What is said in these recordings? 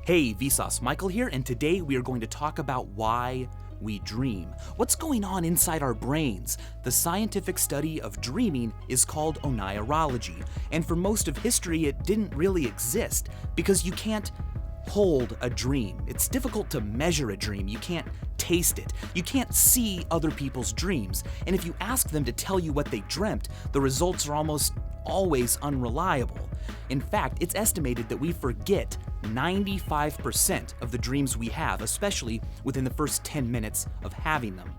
Hey, Vsauce, Michael here, and today we are going to talk about why we dream. What's going on inside our brains? The scientific study of dreaming is called onirology, and for most of history it didn't really exist because you can't hold a dream. It's difficult to measure a dream. You can't taste it. You can't see other people's dreams. And if you ask them to tell you what they dreamt, the results are almost always unreliable. In fact, it's estimated that we forget 95% of the dreams we have, especially within the first 10 minutes of having them.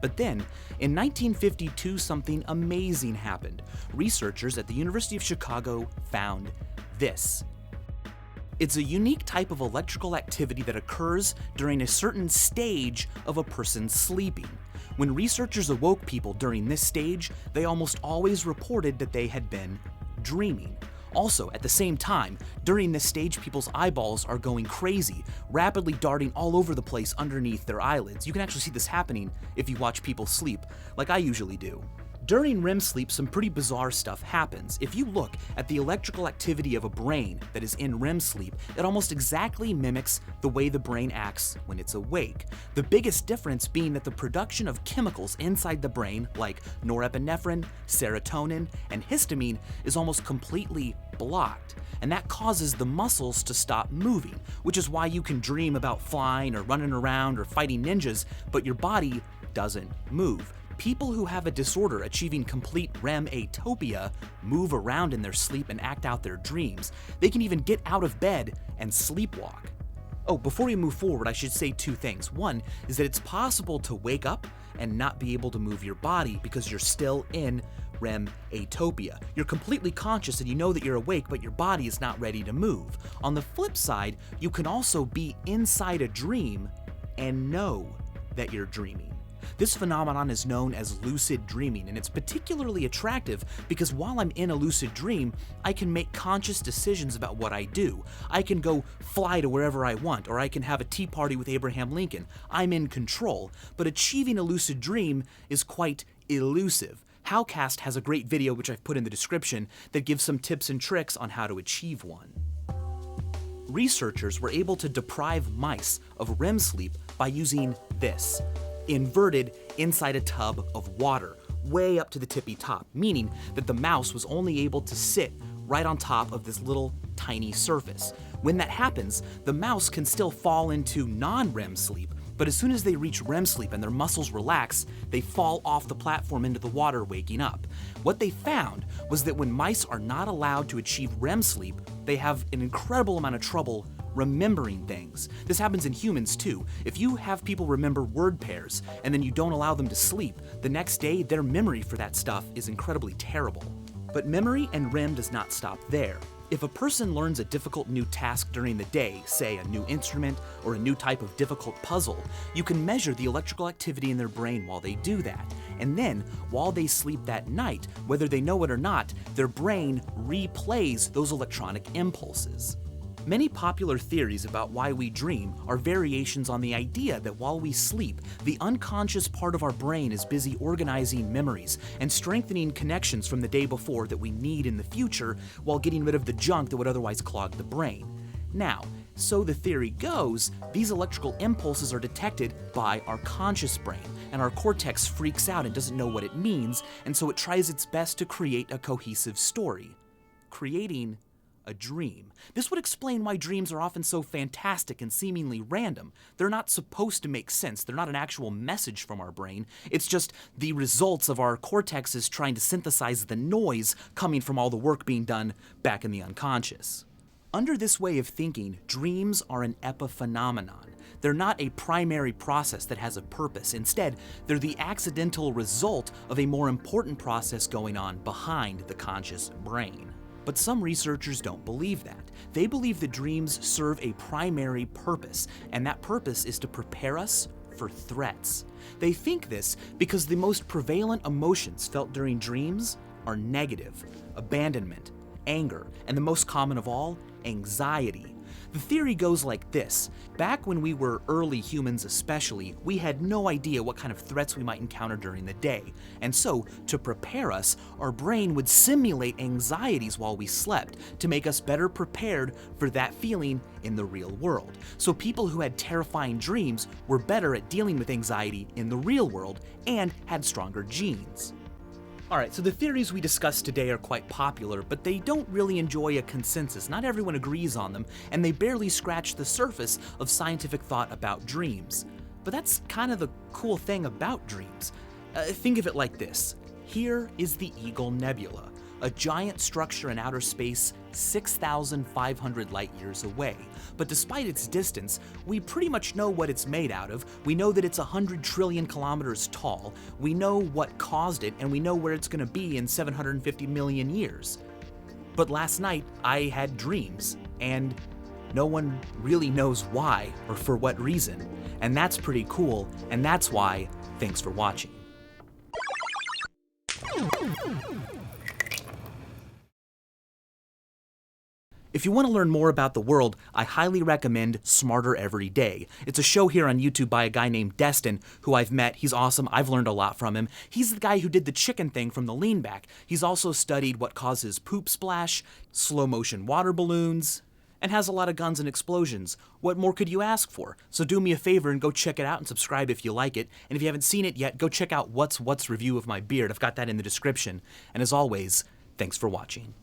But then, in 1952, something amazing happened. Researchers at the University of Chicago found this. It's a unique type of electrical activity that occurs during a certain stage of a person sleeping. When researchers awoke people during this stage, they almost always reported that they had been dreaming. Also, at the same time, during this stage, people's eyeballs are going crazy, rapidly darting all over the place underneath their eyelids. You can actually see this happening if you watch people sleep, like I usually do. During REM sleep, some pretty bizarre stuff happens. If you look at the electrical activity of a brain that is in REM sleep, it almost exactly mimics the way the brain acts when it's awake. The biggest difference being that the production of chemicals inside the brain, like norepinephrine, serotonin, and histamine, is almost completely blocked. And that causes the muscles to stop moving, which is why you can dream about flying or running around or fighting ninjas, but your body doesn't move. People who have a disorder achieving complete REM atopia move around in their sleep and act out their dreams. They can even get out of bed and sleepwalk. Oh, before we move forward, I should say two things. One is that it's possible to wake up and not be able to move your body because you're still in REM atopia. You're completely conscious and you know that you're awake, but your body is not ready to move. On the flip side, you can also be inside a dream and know that you're dreaming. This phenomenon is known as lucid dreaming, and it's particularly attractive because while I'm in a lucid dream, I can make conscious decisions about what I do. I can go fly to wherever I want, or I can have a tea party with Abraham Lincoln. I'm in control, but achieving a lucid dream is quite elusive. Howcast has a great video, which I've put in the description, that gives some tips and tricks on how to achieve one. Researchers were able to deprive mice of REM sleep by using this. Inverted inside a tub of water, way up to the tippy top, meaning that the mouse was only able to sit right on top of this little tiny surface. When that happens, the mouse can still fall into non-REM sleep, but as soon as they reach REM sleep and their muscles relax, they fall off the platform into the water, waking up. What they found was that when mice are not allowed to achieve REM sleep, they have an incredible amount of trouble remembering things. This happens in humans too. If you have people remember word pairs and then you don't allow them to sleep, the next day their memory for that stuff is incredibly terrible. But memory and REM does not stop there. If a person learns a difficult new task during the day, say a new instrument or a new type of difficult puzzle, you can measure the electrical activity in their brain while they do that. And then, while they sleep that night, whether they know it or not, their brain replays those electronic impulses. Many popular theories about why we dream are variations on the idea that while we sleep, the unconscious part of our brain is busy organizing memories and strengthening connections from the day before that we need in the future while getting rid of the junk that would otherwise clog the brain. Now, so the theory goes, these electrical impulses are detected by our conscious brain, and our cortex freaks out and doesn't know what it means, and so it tries its best to create a cohesive story, creating a dream. This would explain why dreams are often so fantastic and seemingly random. They're not supposed to make sense. They're not an actual message from our brain. It's just the results of our cortexes trying to synthesize the noise coming from all the work being done back in the unconscious. Under this way of thinking, dreams are an epiphenomenon. They're not a primary process that has a purpose. Instead, they're the accidental result of a more important process going on behind the conscious brain. But some researchers don't believe that. They believe that dreams serve a primary purpose, and that purpose is to prepare us for threats. They think this because the most prevalent emotions felt during dreams are negative, abandonment, anger, and the most common of all, anxiety. The theory goes like this. Back when we were early humans especially, we had no idea what kind of threats we might encounter during the day. And so, to prepare us, our brain would simulate anxieties while we slept to make us better prepared for that feeling in the real world. So people who had terrifying dreams were better at dealing with anxiety in the real world and had stronger genes. Alright, so the theories we discussed today are quite popular, but they don't really enjoy a consensus. Not everyone agrees on them, and they barely scratch the surface of scientific thought about dreams. But that's kind of the cool thing about dreams. Think of it like this. Here is the Eagle Nebula, a giant structure in outer space 6,500 light years away. But despite its distance, we pretty much know what it's made out of. We know that it's 100 trillion kilometers tall, we know what caused it, and we know where it's going to be in 750 million years. But last night, I had dreams, and no one really knows why or for what reason. And that's pretty cool, and that's why, thanks for watching. If you want to learn more about the world, I highly recommend Smarter Every Day. It's a show here on YouTube by a guy named Destin, who I've met. He's awesome. I've learned a lot from him. He's the guy who did the chicken thing from the lean back. He's also studied what causes poop splash, slow motion water balloons, and has a lot of guns and explosions. What more could you ask for? So do me a favor and go check it out and subscribe if you like it. And if you haven't seen it yet, go check out What's review of my beard. I've got that in the description. And as always, thanks for watching.